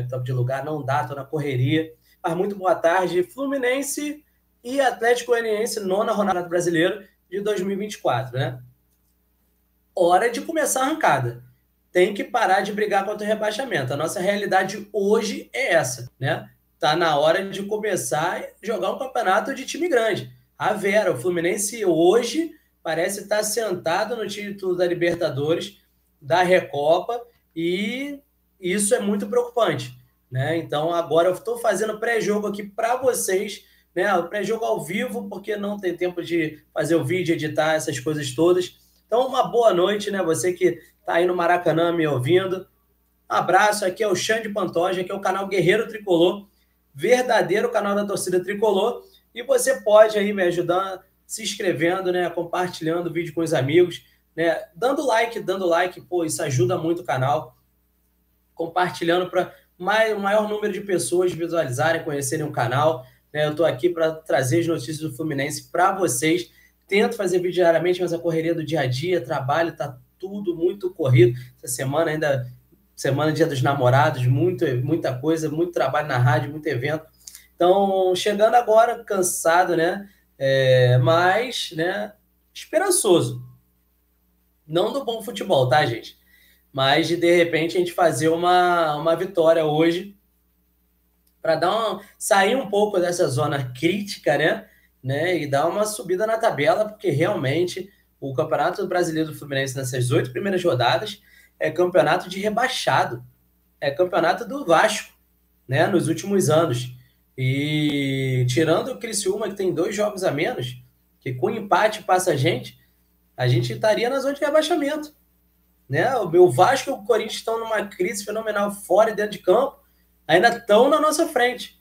top de lugar, não dá, tô na correria. Mas muito boa tarde. Fluminense e Atlético Goianiense, nona rodada do Brasileiro de 2024, né? Hora de começar a arrancada. Tem que parar de brigar contra o rebaixamento. A nossa realidade hoje é essa, né? Tá na hora de começar a jogar um campeonato de time grande. A Vera, o Fluminense hoje parece estar sentado no título da Libertadores, da Recopa, e isso é muito preocupante, né? Então agora eu estou fazendo pré-jogo aqui para vocês, né? O pré-jogo ao vivo, porque não tem tempo de fazer o vídeo, editar essas coisas todas. Então, uma boa noite, né? Você que está aí no Maracanã me ouvindo. Um abraço, aqui é o Xande Pantoja, aqui é o canal Guerreiro Tricolor, verdadeiro canal da torcida Tricolor. E você pode aí me ajudar se inscrevendo, né? Compartilhando o vídeo com os amigos, né? Dando like, pô, isso ajuda muito o canal. Compartilhando para o maior número de pessoas visualizarem, conhecerem o canal. Né? Eu estou aqui para trazer as notícias do Fluminense para vocês. Tento fazer vídeo diariamente, mas a correria do dia a dia, trabalho, tá tudo muito corrido. Essa semana ainda, semana Dia dos Namorados, muita coisa, muito trabalho na rádio, muito evento. Então, chegando agora, cansado, né? Mas, né, esperançoso. Não do bom futebol, tá, gente? Mas de repente a gente fazer uma vitória hoje para sair um pouco dessa zona crítica, né? E dar uma subida na tabela, porque realmente o Campeonato Brasileiro do Fluminense nessas 8 primeiras rodadas é campeonato de rebaixado, é campeonato do Vasco, né? Nos últimos anos. E tirando o Criciúma, que tem 2 jogos a menos, que com empate passa a gente estaria na zona de rebaixamento. Né? O Vasco e o Corinthians estão numa crise fenomenal fora e dentro de campo, ainda estão na nossa frente.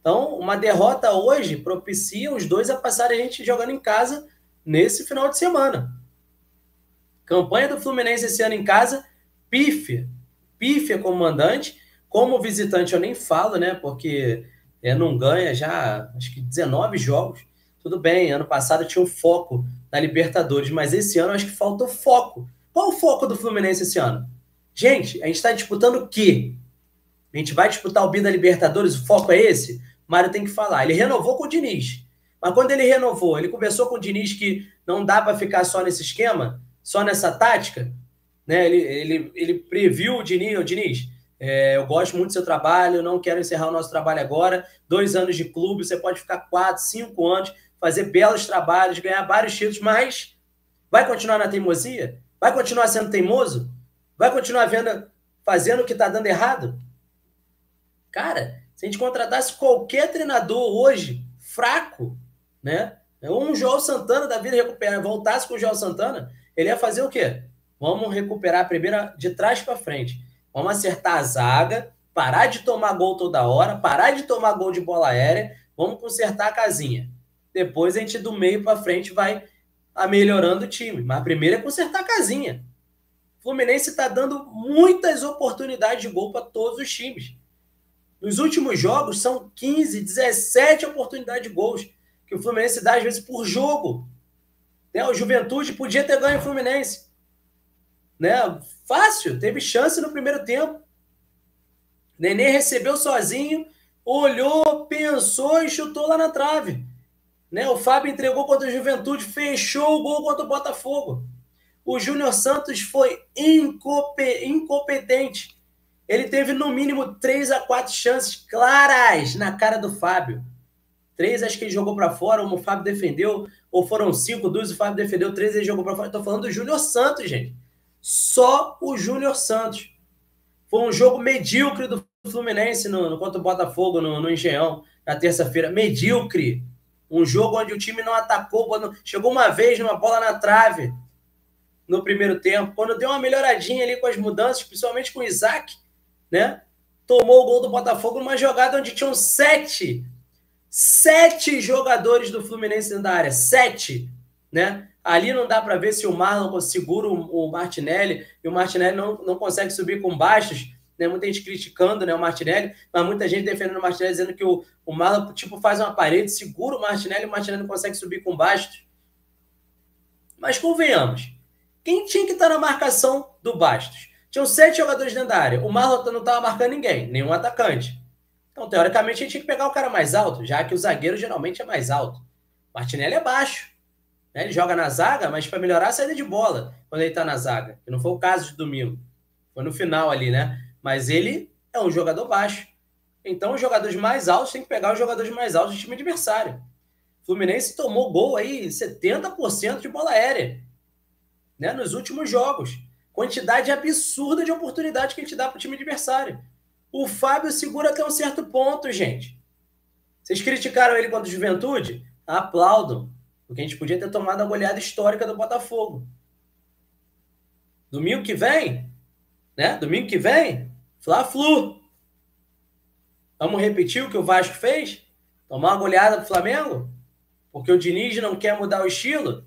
Então, uma derrota hoje propicia os dois a passarem a gente jogando em casa nesse final de semana. Campanha do Fluminense esse ano em casa, pífia. Pífia como mandante. Como visitante eu nem falo, né? Porque não ganha já, acho que 19 jogos. Tudo bem, ano passado tinha um foco na Libertadores, mas esse ano acho que faltou foco. Qual o foco do Fluminense esse ano? Gente, a gente está disputando o quê? A gente vai disputar o bi da Libertadores, o foco é esse? O Mário tem que falar. Ele renovou com o Diniz. Mas quando ele renovou, ele começou com o Diniz que não dá para ficar só nesse esquema, só nessa tática, né? Ele previu o Diniz, eu gosto muito do seu trabalho, não quero encerrar o nosso trabalho agora. 2 anos de clube, você pode ficar 4, 5 anos, fazer belos trabalhos, ganhar vários títulos, mas vai continuar na teimosia? Vai continuar sendo teimoso? Vai continuar fazendo o que está dando errado? Cara, se a gente contratasse qualquer treinador hoje, fraco, né? Um João Santana da vida voltasse com o João Santana, ele ia fazer o quê? Vamos recuperar a primeira de trás para frente. Vamos acertar a zaga, parar de tomar gol toda hora, parar de tomar gol de bola aérea, vamos consertar a casinha. Depois a gente do meio para frente vai melhorando o time. Mas primeiro é consertar a casinha. O Fluminense está dando muitas oportunidades de gol para todos os times. Nos últimos jogos, são 15, 17 oportunidades de gols que o Fluminense dá, às vezes, por jogo. Né? O Juventude podia ter ganho o Fluminense. Né? Fácil, teve chance no primeiro tempo. Nenê recebeu sozinho, olhou, pensou e chutou lá na trave. Né? O Fábio entregou contra o Juventude, fechou o gol contra o Botafogo. O Júnior Santos foi incompetente. Ele teve no mínimo 3 a 4 chances claras na cara do Fábio. 3 acho que ele jogou para fora, o Fábio defendeu, ou foram 5, 2 o Fábio defendeu, 3 ele jogou para fora. Estou falando do Júnior Santos, gente. Só o Júnior Santos. Foi um jogo medíocre do Fluminense contra o Botafogo no Engenhão, na terça-feira. Medíocre. Um jogo onde o time não atacou, chegou uma vez numa bola na trave no primeiro tempo. Quando deu uma melhoradinha ali com as mudanças, principalmente com o Isaac, né? Tomou o gol do Botafogo numa jogada onde tinham 7 jogadores do Fluminense dentro da área. 7, né? Ali não dá para ver se o Marlon segura o Martinelli, e o Martinelli não consegue subir com baixos, né? Muita gente criticando, né, o Martinelli, mas muita gente defendendo o Martinelli, dizendo que o Marlon tipo, faz uma parede, segura o Martinelli não consegue subir com baixos. Mas convenhamos, quem tinha que estar na marcação do Bastos? Tinham 7 jogadores dentro da área. O Marlon não estava marcando ninguém, nenhum atacante. Então, teoricamente, a gente tinha que pegar o cara mais alto, já que o zagueiro geralmente é mais alto. Martinelli é baixo. Né? Ele joga na zaga, mas para melhorar a saída de bola quando ele está na zaga. Que não foi o caso de domingo. Foi no final ali, né? Mas ele é um jogador baixo. Então, os jogadores mais altos têm que pegar os jogadores mais altos do time adversário. O Fluminense tomou gol aí, 70% de bola aérea, né? Nos últimos jogos. Quantidade absurda de oportunidade que a gente dá para o time adversário. O Fábio segura até um certo ponto, gente. Vocês criticaram ele contra o Juventude? Aplaudam. Porque a gente podia ter tomado a goleada histórica do Botafogo. Domingo que vem, né? Domingo que vem, Fla-Flu. Vamos repetir o que o Vasco fez? Tomar uma goleada do Flamengo? Porque o Diniz não quer mudar o estilo?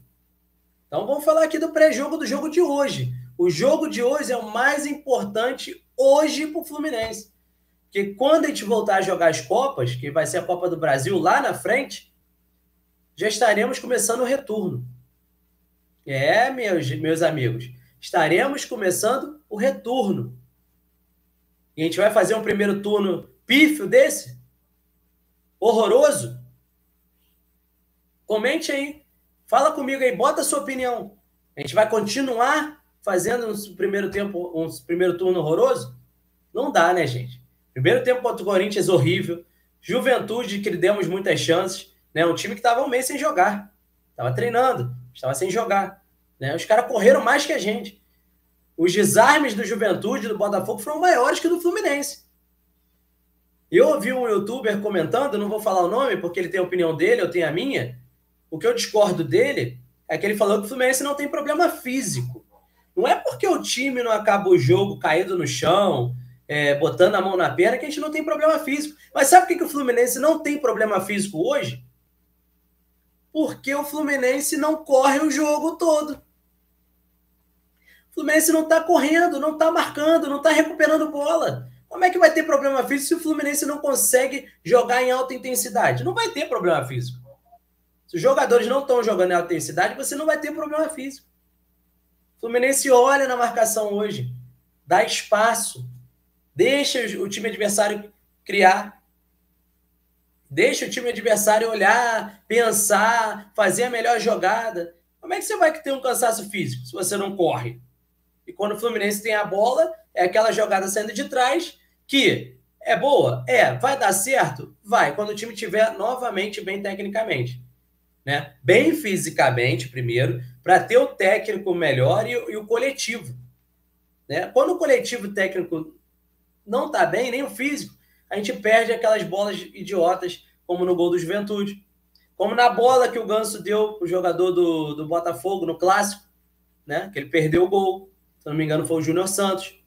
Então vamos falar aqui do pré-jogo do jogo de hoje. O jogo de hoje é o mais importante hoje para o Fluminense. Porque quando a gente voltar a jogar as Copas, que vai ser a Copa do Brasil lá na frente, já estaremos começando o retorno. Meus amigos, estaremos começando o retorno. E a gente vai fazer um primeiro turno pífio desse? Horroroso? Comente aí. Fala comigo aí, bota a sua opinião. A gente vai continuar fazendo um primeiro turno horroroso? Não dá, né, gente? Primeiro tempo contra o Corinthians, horrível. Juventude, que lhe demos muitas chances. Né? Um time que estava um mês sem jogar. Estava treinando, estava sem jogar. Né? Os caras correram mais que a gente. Os desarmes do Juventude, do Botafogo, foram maiores que o do Fluminense. Eu ouvi um youtuber comentando, não vou falar o nome, porque ele tem a opinião dele, eu tenho a minha. O que eu discordo dele é que ele falou que o Fluminense não tem problema físico. Não é porque o time não acaba o jogo caído no chão, botando a mão na perna, que a gente não tem problema físico. Mas sabe por que o Fluminense não tem problema físico hoje? Porque o Fluminense não corre o jogo todo. O Fluminense não está correndo, não está marcando, não está recuperando bola. Como é que vai ter problema físico se o Fluminense não consegue jogar em alta intensidade? Não vai ter problema físico. Se os jogadores não estão jogando em alta intensidade, você não vai ter problema físico. O Fluminense olha na marcação hoje, dá espaço, deixa o time adversário criar, deixa o time adversário olhar, pensar, fazer a melhor jogada. Como é que você vai ter um cansaço físico se você não corre? E quando o Fluminense tem a bola, é aquela jogada saindo de trás que é boa? Vai dar certo? Vai, quando o time estiver novamente bem tecnicamente. Né? Bem fisicamente, primeiro, para ter o técnico melhor e o coletivo. Né? Quando o coletivo técnico não está bem, nem o físico, a gente perde aquelas bolas idiotas, como no gol do Juventude. Como na bola que o Ganso deu para o jogador do Botafogo, no Clássico, né? Que ele perdeu o gol. Se não me engano, foi o Júnior Santos.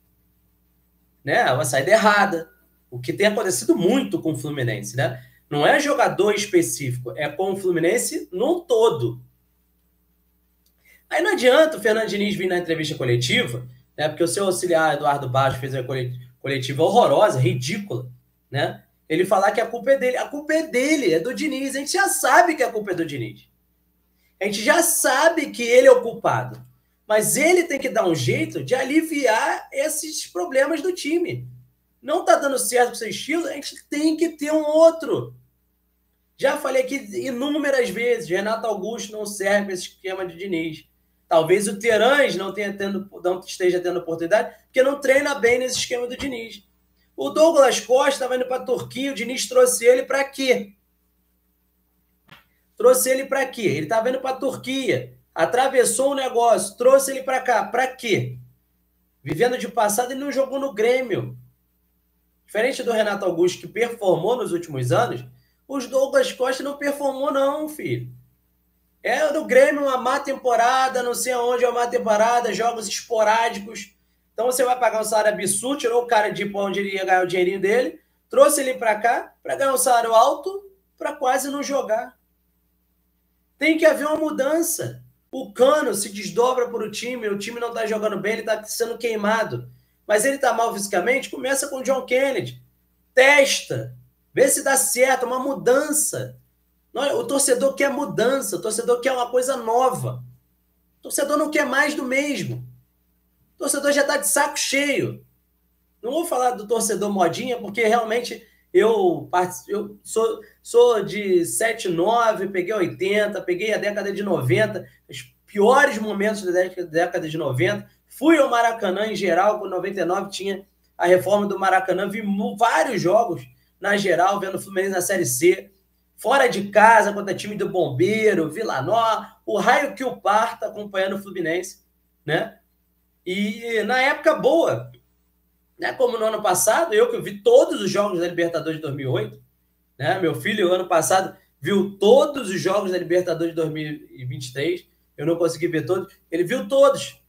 Né? Uma saída errada. O que tem acontecido muito com o Fluminense, né? Não é jogador específico, é com o Fluminense no todo. Aí não adianta o Fernando Diniz vir na entrevista coletiva, né? Porque o seu auxiliar Eduardo Baixo fez uma coletiva horrorosa, ridícula, né? Ele falar que a culpa é dele. A culpa é dele, é do Diniz. A gente já sabe que a culpa é do Diniz. A gente já sabe que ele é o culpado. Mas ele tem que dar um jeito de aliviar esses problemas do time. Não está dando certo com o seu estilo, a gente tem que ter um outro. Já falei aqui inúmeras vezes, Renato Augusto não serve para esse esquema de Diniz. Talvez o Terãs não esteja tendo oportunidade, porque não treina bem nesse esquema do Diniz. O Douglas Costa estava indo para a Turquia, o Diniz trouxe ele para quê? Trouxe ele para quê? Ele estava indo para a Turquia, atravessou o negócio, trouxe ele para cá. Para quê? Vivendo de passado, ele não jogou no Grêmio. Diferente do Renato Augusto, que performou nos últimos anos, os Douglas Costa não performou não, filho. É no Grêmio uma má temporada, não sei aonde é uma má temporada, jogos esporádicos. Então você vai pagar um salário absurdo, tirou o cara de onde ele ia ganhar o dinheirinho dele, trouxe ele para cá para ganhar um salário alto para quase não jogar. Tem que haver uma mudança. O Cano se desdobra por o time não está jogando bem, ele está sendo queimado. Mas ele está mal fisicamente, começa com o John Kennedy. Testa. Vê se dá certo, uma mudança. O torcedor quer mudança, o torcedor quer uma coisa nova. O torcedor não quer mais do mesmo. torcedor já está de saco cheio. Não vou falar do torcedor modinha, porque realmente eu sou de 79, peguei 80, peguei a década de 90, os piores momentos da década de 90. Fui ao Maracanã em geral, com 99 tinha a reforma do Maracanã, vi vários jogos na geral, vendo o Fluminense na Série C, fora de casa, contra time do Bombeiro, Vila Nova, o raio que o parta acompanhando o Fluminense, né? E na época boa, né? Como no ano passado, eu que vi todos os jogos da Libertadores de 2008, né? Meu filho, ano passado, viu todos os jogos da Libertadores de 2023, eu não consegui ver todos, ele viu todos.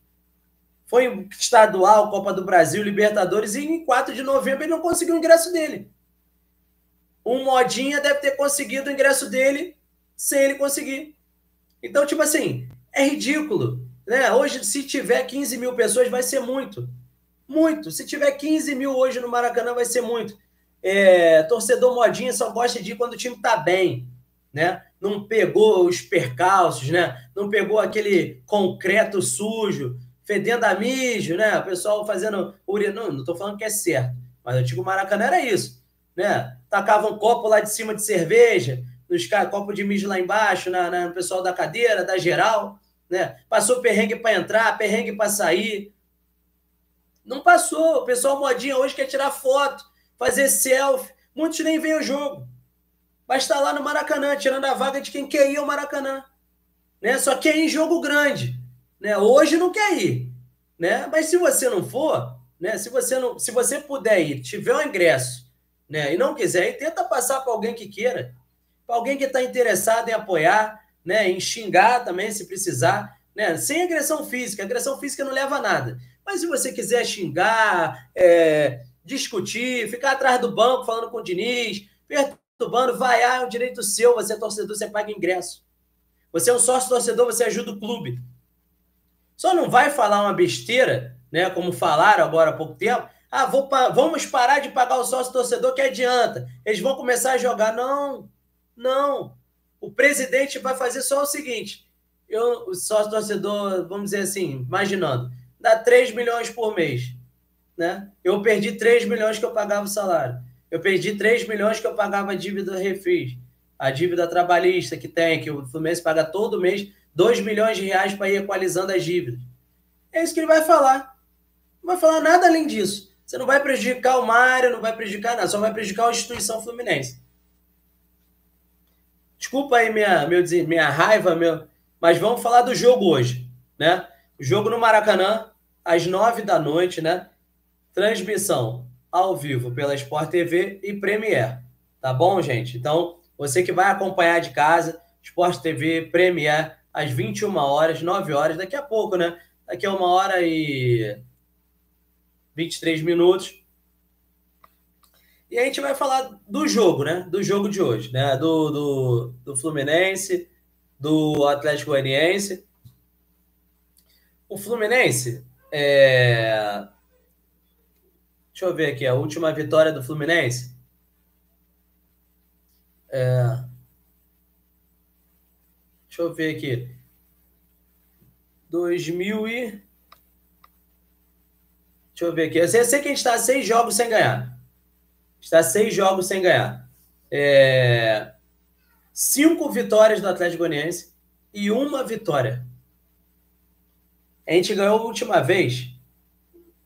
Foi estadual, Copa do Brasil, Libertadores, e em 4 de novembro ele não conseguiu o ingresso dele. Um modinha deve ter conseguido o ingresso dele sem ele conseguir. Então, tipo assim, é ridículo, né? Hoje, se tiver 15 mil pessoas, vai ser muito. Muito. Se tiver 15 mil hoje no Maracanã, vai ser muito. Torcedor modinha só gosta de ir quando o time tá bem, né? Não pegou os percalços, né? Não pegou aquele concreto sujo, fedendo a mijo, né? O pessoal fazendo... Não tô falando que é certo, mas o antigo Maracanã era isso, né? Tacava um copo lá de cima de cerveja, copo de mijo lá embaixo, no pessoal da cadeira, da geral, né? Passou perrengue para entrar, perrengue para sair. Não passou. O pessoal modinha hoje quer tirar foto, fazer selfie. Muitos nem veem o jogo. Vai estar lá no Maracanã, tirando a vaga de quem quer ir ao Maracanã, né? Só quer ir em jogo grande, né? Hoje não quer ir, né? Mas se você não for, né? Se você puder ir, tiver o ingresso, né? E não quiser ir, tenta passar para alguém que queira, para alguém que está interessado em apoiar, né? Em xingar também, se precisar, né? Sem agressão física. Agressão física não leva a nada. Mas se você quiser xingar, discutir, ficar atrás do banco falando com o Diniz, perturbando, vaiar, é um direito seu. Você é torcedor, você paga ingresso. Você é um sócio-torcedor, você ajuda o clube. Só não vai falar uma besteira, né? Como falaram agora há pouco tempo. Vamos parar de pagar o sócio-torcedor, que adianta. Eles vão começar a jogar. Não, não. O presidente vai fazer só o seguinte. O sócio-torcedor, vamos dizer assim, imaginando, dá 3 milhões por mês, né? Eu perdi 3 milhões que eu pagava o salário. Eu perdi 3 milhões que eu pagava a dívida refis, a dívida trabalhista que o Fluminense paga todo mês 2 milhões de reais para ir equalizando as dívidas. É isso que ele vai falar. Não vai falar nada além disso. Você não vai prejudicar o Mário, não vai prejudicar nada, só vai prejudicar a instituição Fluminense. Desculpa aí minha raiva, mas vamos falar do jogo hoje, né? O jogo no Maracanã, às 9 da noite, né? Transmissão ao vivo pela Sport TV e Premiere. Tá bom, gente? Então, você que vai acompanhar de casa, Sport TV, Premiere, às 21 horas, 9 horas, daqui a pouco, né? Daqui a 1 hora e 23 minutos. E a gente vai falar do jogo, né? Do jogo de hoje, né? Do Fluminense, do Atlético Goianiense. O Fluminense, deixa eu ver aqui, a última vitória do Fluminense. Deixa eu ver aqui. 2000 e... Deixa eu ver aqui. Eu sei que a gente está 6 jogos sem ganhar. Está 6 jogos sem ganhar. 5 vitórias do Atlético Goianiense e 1 vitória. A gente ganhou a última vez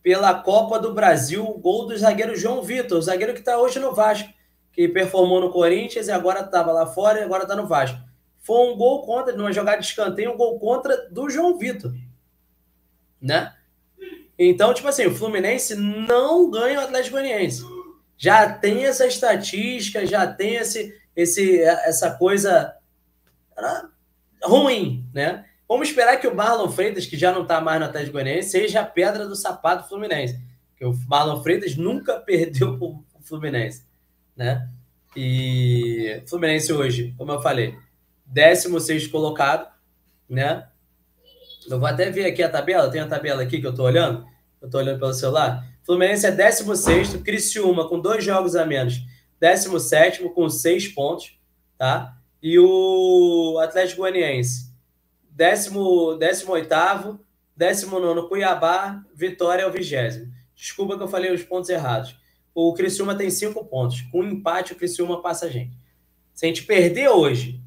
pela Copa do Brasil, o gol do zagueiro João Vitor, o zagueiro que está hoje no Vasco, que performou no Corinthians e agora estava lá fora e agora está no Vasco. Foi um gol contra, numa jogada de escanteio, um gol contra do João Vitor, né? Então, tipo assim, o Fluminense não ganha o Atlético Goianiense. Já tem essa estatística, já tem essa coisa ruim, né? Vamos esperar que o Marlon Freitas, que já não está mais no Atlético Goianiense, seja a pedra do sapato do Fluminense. Porque o Marlon Freitas nunca perdeu para o Fluminense, né? E o Fluminense hoje, como eu falei, 16º colocado, né? Eu vou até ver aqui a tabela, tem a tabela aqui que eu estou olhando pelo celular. Fluminense é 16º, Criciúma com 2 jogos a menos, 17º com 6 pontos, tá? E o Atlético Goianiense, 18º 19º Cuiabá, Vitória é o 20º. Desculpa que eu falei os pontos errados. O Criciúma tem 5 pontos. Com um empate, o Criciúma passa a gente. Se a gente perder hoje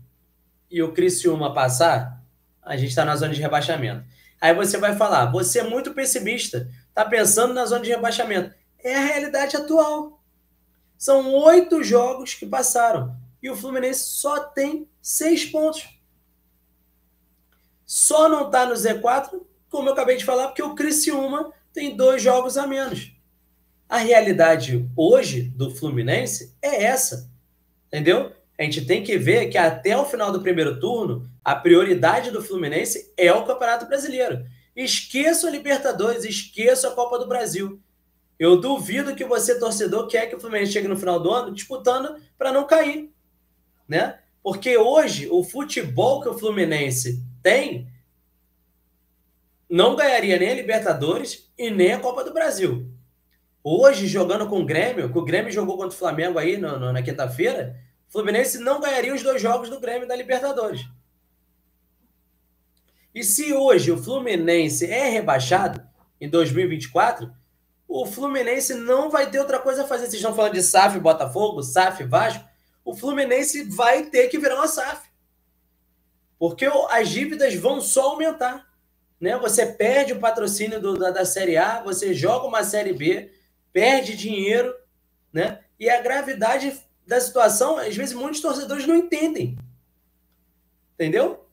e o Criciúma passar, a gente está na zona de rebaixamento. Aí você vai falar, você é muito pessimista, está pensando na zona de rebaixamento. É a realidade atual. São 8 jogos que passaram e o Fluminense só tem 6 pontos. Só não está no Z4, como eu acabei de falar, porque o Criciúma tem 2 jogos a menos. A realidade hoje do Fluminense é essa, entendeu? A gente tem que ver que até o final do primeiro turno, a prioridade do Fluminense é o Campeonato Brasileiro. Esqueça o Libertadores, esqueça a Copa do Brasil. Eu duvido que você, torcedor, quer que o Fluminense chegue no final do ano disputando para não cair, né? Porque hoje, o futebol que o Fluminense tem não ganharia nem a Libertadores e nem a Copa do Brasil. Hoje, jogando com o Grêmio, que o Grêmio jogou contra o Flamengo aí na quinta-feira, o Fluminense não ganharia os 2 jogos do Grêmio da Libertadores. E se hoje o Fluminense é rebaixado em 2024, o Fluminense não vai ter outra coisa a fazer. Vocês estão falando de SAF Botafogo, SAF Vasco, o Fluminense vai ter que virar uma SAF. Porque as dívidas vão só aumentar. Né? Você perde o patrocínio da Série A, você joga uma Série B, perde dinheiro, né? E a gravidade da situação, às vezes muitos torcedores não entendem. Entendeu?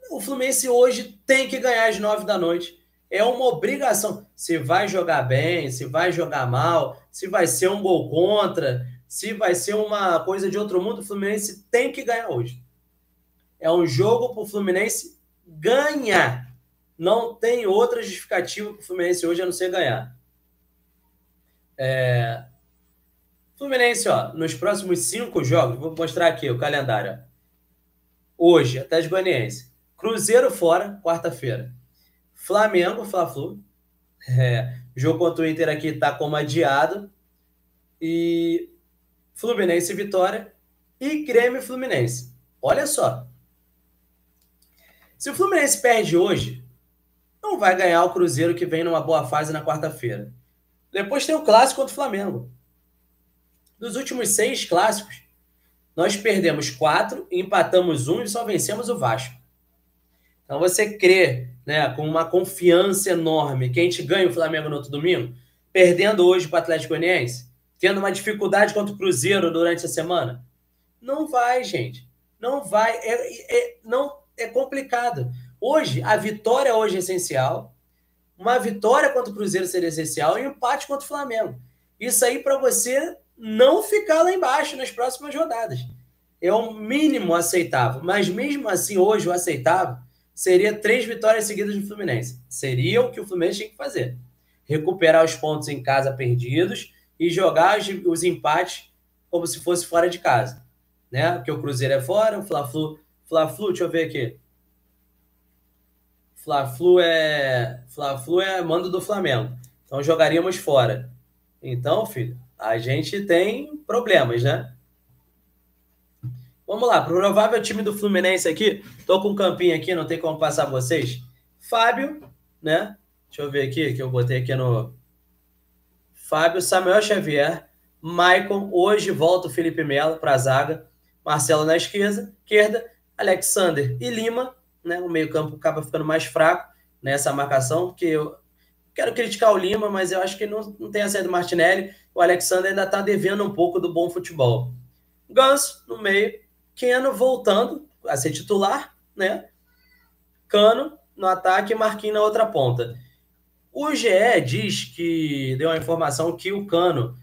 O Fluminense hoje tem que ganhar às 9 da noite. É uma obrigação. Se vai jogar bem, se vai jogar mal, se vai ser um gol contra, se vai ser uma coisa de outro mundo, o Fluminense tem que ganhar hoje. É um jogo para o Fluminense ganhar. Não tem outra justificativa para o Fluminense hoje a não ser ganhar. Fluminense, ó, nos próximos 5 jogos, vou mostrar aqui o calendário. Hoje, Atlético Goianiense. Cruzeiro fora, quarta-feira. Flamengo, Fla-Flu. Jogo contra o Inter aqui está como adiado. E Fluminense Vitória. E Grêmio Fluminense. Olha só. Se o Fluminense perde hoje, não vai ganhar o Cruzeiro que vem numa boa fase na quarta-feira. Depois tem o clássico contra o Flamengo. Dos últimos 6 clássicos, nós perdemos 4, empatamos 1 e só vencemos o Vasco. Então você crê, né, com uma confiança enorme que a gente ganha o Flamengo no outro domingo, perdendo hoje para o Atlético Goianiense, tendo uma dificuldade contra o Cruzeiro durante a semana? Não vai, gente. Não vai. É complicado. Hoje, a vitória hoje é essencial. Uma vitória contra o Cruzeiro seria essencial e um empate contra o Flamengo. Isso aí para você não ficar lá embaixo nas próximas rodadas. É o mínimo aceitável. Mas mesmo assim, hoje, o aceitável seria 3 vitórias seguidas do Fluminense. Seria o que o Fluminense tinha que fazer. Recuperar os pontos em casa perdidos e jogar os empates como se fosse fora de casa. Né? Porque o Cruzeiro é fora, o Fla-Flu, deixa eu ver aqui. Fla-Flu é mando do Flamengo. Então jogaríamos fora. Então, filho, a gente tem problemas, né? Vamos lá, provável time do Fluminense aqui. Tô com um campinho aqui, não tem como passar vocês. Fábio, né? Deixa eu ver aqui, que eu botei aqui no... Fábio, Samuel Xavier, Maicon, hoje volta o Felipe Melo para a zaga. Marcelo na esquerda, Alexander e Lima, né? O meio-campo acaba ficando mais fraco nessa marcação, porque eu quero criticar o Lima, mas eu acho que não tem a saída do Martinelli. O Alexander ainda está devendo um pouco do bom futebol. Ganso no meio, Keno voltando a ser titular, né? Cano no ataque e Marquinhos na outra ponta. O GE diz que deu a informação que o Cano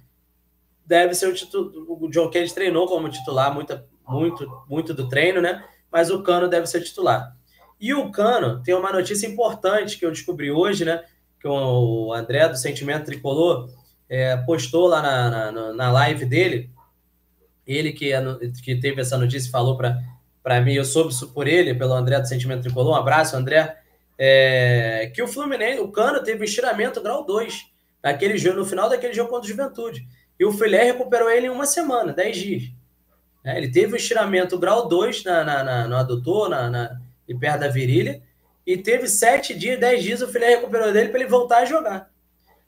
deve ser o titular. O John Kennedy treinou como titular muito do treino, né? Mas o Cano deve ser titular. E o Cano tem uma notícia importante que eu descobri hoje, né? Que o André do Sentimento Tricolor postou lá na live dele. Ele que teve essa notícia falou para mim, eu soube isso por ele, pelo André do Sentimento Tricolor. Um abraço, André. Que o Fluminense, o Cano teve estiramento grau 2 no final daquele jogo contra o Juventude. E o Filé recuperou ele em uma semana, 10 dias. Ele teve um estiramento grau 2 no adutor, e perto da virilha, e teve 7 dias, 10 dias o filé recuperou dele para ele voltar a jogar.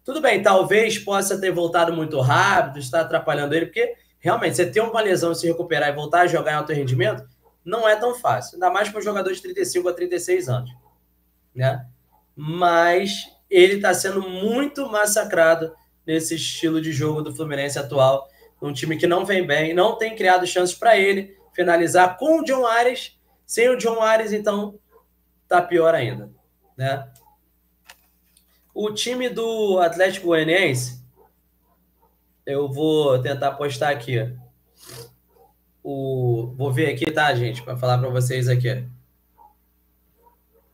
Tudo bem, talvez possa ter voltado muito rápido, está atrapalhando ele, porque realmente você ter uma lesão, se recuperar e voltar a jogar em alto rendimento, não é tão fácil. Ainda mais para um jogador de 35 a 36 anos. Né? Mas ele está sendo muito massacrado nesse estilo de jogo do Fluminense atual. Um time que não vem bem, não tem criado chances para ele finalizar com o John Ares. Sem o John Ares, então, tá pior ainda. Né? O time do Atlético Goianiense, eu vou tentar postar aqui. Vou ver aqui, tá, gente? Para falar para vocês aqui.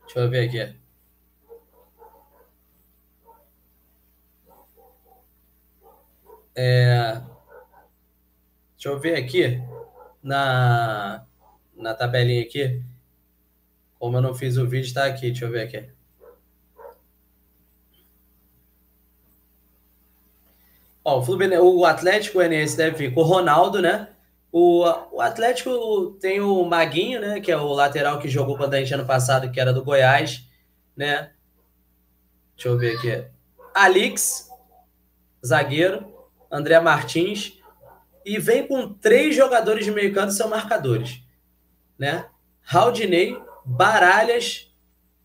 Deixa eu ver aqui. Deixa eu ver aqui na tabelinha aqui. Como eu não fiz o vídeo, tá aqui. Deixa eu ver aqui. Ó, o Atlético Goianiense deve vir com o Ronaldo, né? O Atlético tem o Maguinho, né? Que é o lateral que jogou contra a gente ano passado, que era do Goiás, né? Deixa eu ver aqui. Alix, zagueiro. André Martins. E vem com 3 jogadores de meio campo que são marcadores, né? Raudinei, Baralhas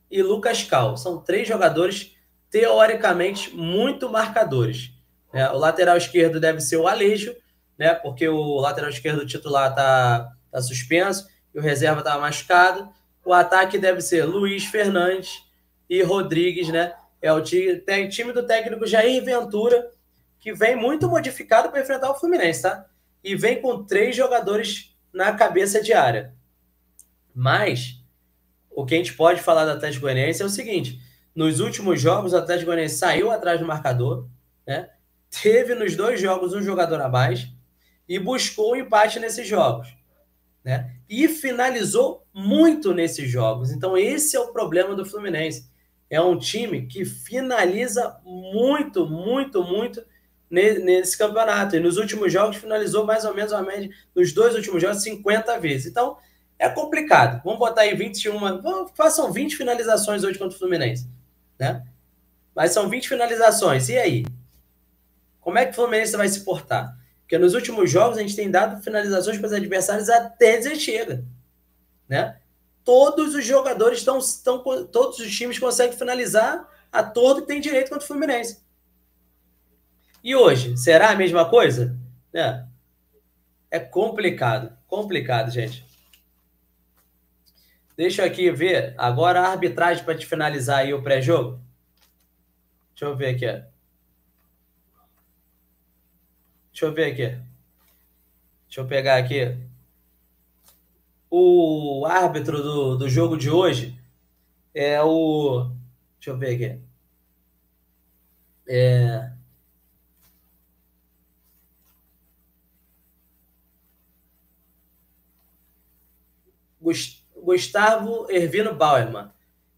e Lucas Cal. São 3 jogadores, teoricamente, muito marcadores. Né? O lateral esquerdo deve ser o Alejo, né? Porque o lateral esquerdo titular tá suspenso e o reserva está machucado. O ataque deve ser Luiz Fernandes e Rodrigues, né? É o time do técnico Jair Ventura, que vem muito modificado para enfrentar o Fluminense, tá? E vem com 3 jogadores na cabeça de área. Mas o que a gente pode falar do Atlético Goianiense é o seguinte: nos últimos jogos, o Atlético Goianiense saiu atrás do marcador, né? Teve nos 2 jogos um jogador a mais e buscou o empate nesses jogos, né? E finalizou muito nesses jogos. Então, esse é o problema do Fluminense. É um time que finaliza muito, muito, muito nesse campeonato. E nos últimos jogos finalizou mais ou menos a média, nos 2 últimos jogos, 50 vezes. Então, é complicado. Vamos botar aí 21, façam 20 finalizações hoje contra o Fluminense, né? Mas são 20 finalizações. E aí? Como é que o Fluminense vai se portar? Porque nos últimos jogos a gente tem dado finalizações para os adversários até dizer chega, né? Todos os jogadores todos os times conseguem finalizar a todo que tem direito contra o Fluminense. E hoje, será a mesma coisa? É complicado, gente. Deixa eu aqui ver agora a arbitragem para te finalizar aí o pré-jogo. Deixa eu ver aqui. Deixa eu pegar aqui. O árbitro do jogo de hoje é o... Deixa eu ver aqui. Gustavo Hervino Bauerman.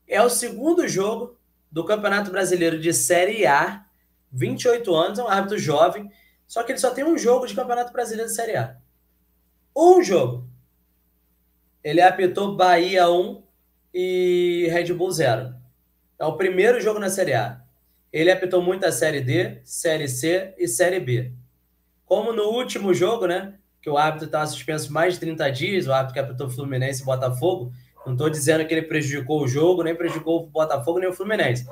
É o segundo jogo do Campeonato Brasileiro de Série A, 28 anos, é um árbitro jovem, só que ele só tem um jogo de Campeonato Brasileiro de Série A. Um jogo. Ele apitou Bahia 1 e Red Bull 0. É o primeiro jogo na Série A. Ele apitou muito a Série D, Série C e Série B. Como no último jogo, né, que o árbitro estava suspenso mais de 30 dias, o árbitro que apitou Fluminense e Botafogo, não estou dizendo que ele prejudicou o jogo, nem prejudicou o Botafogo, nem o Fluminense.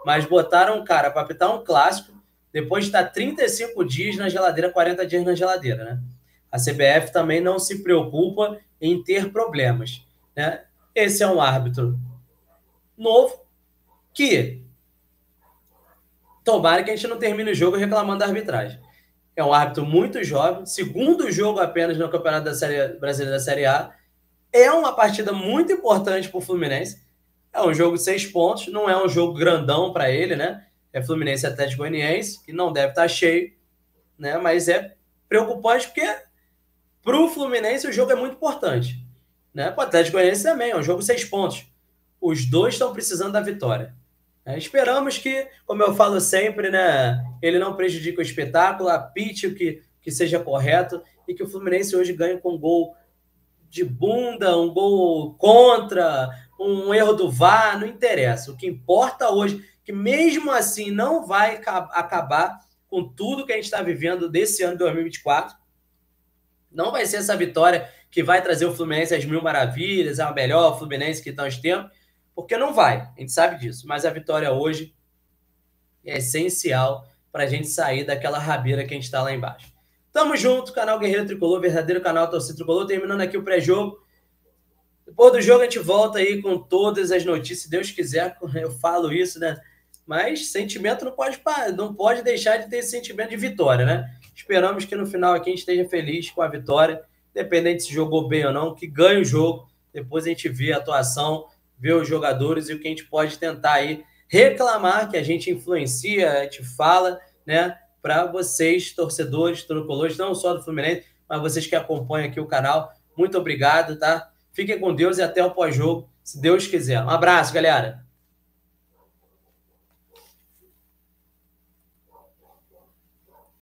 Mas botaram um cara para apitar um clássico, depois de estar 35 dias na geladeira, 40 dias na geladeira, né? A CBF também não se preocupa em ter problemas, né? Esse é um árbitro novo que tomara que a gente não termine o jogo reclamando da arbitragem. É um árbitro muito jovem, segundo jogo apenas no Campeonato Brasileiro da Série A. É uma partida muito importante para o Fluminense. É um jogo de 6 pontos, não é um jogo grandão para ele, né? É Fluminense e Atlético Goianiense, que não deve estar cheio, né? Mas é preocupante porque para o Fluminense o jogo é muito importante, né? Para o Atlético Goianiense também, é um jogo de 6 pontos. Os dois estão precisando da vitória. Esperamos que, como eu falo sempre, né, ele não prejudique o espetáculo, apite o que seja correto e que o Fluminense hoje ganhe com um gol de bunda, um gol contra, um erro do VAR, não interessa. O que importa hoje, que mesmo assim não vai acabar com tudo que a gente está vivendo desse ano de 2024, não vai ser essa vitória que vai trazer o Fluminense às mil maravilhas, é o melhor Fluminense que nós temos, porque não vai, a gente sabe disso. Mas a vitória hoje é essencial para a gente sair daquela rabeira que a gente está lá embaixo. Tamo junto, canal Guerreiro Tricolor, verdadeiro canal Torcida Tricolor, terminando aqui o pré-jogo. Depois do jogo a gente volta aí com todas as notícias, se Deus quiser, eu falo isso, né? Mas sentimento não pode deixar de ter esse sentimento de vitória, né? Esperamos que no final aqui a gente esteja feliz com a vitória, independente se jogou bem ou não, que ganhe o jogo. Depois a gente vê a atuação, vê os jogadores e o que a gente pode tentar aí reclamar, que a gente influencia, a gente fala, né? Para vocês, torcedores, tricolores, não só do Fluminense, mas vocês que acompanham aqui o canal. Muito obrigado, tá? Fiquem com Deus e até o pós-jogo, se Deus quiser. Um abraço, galera!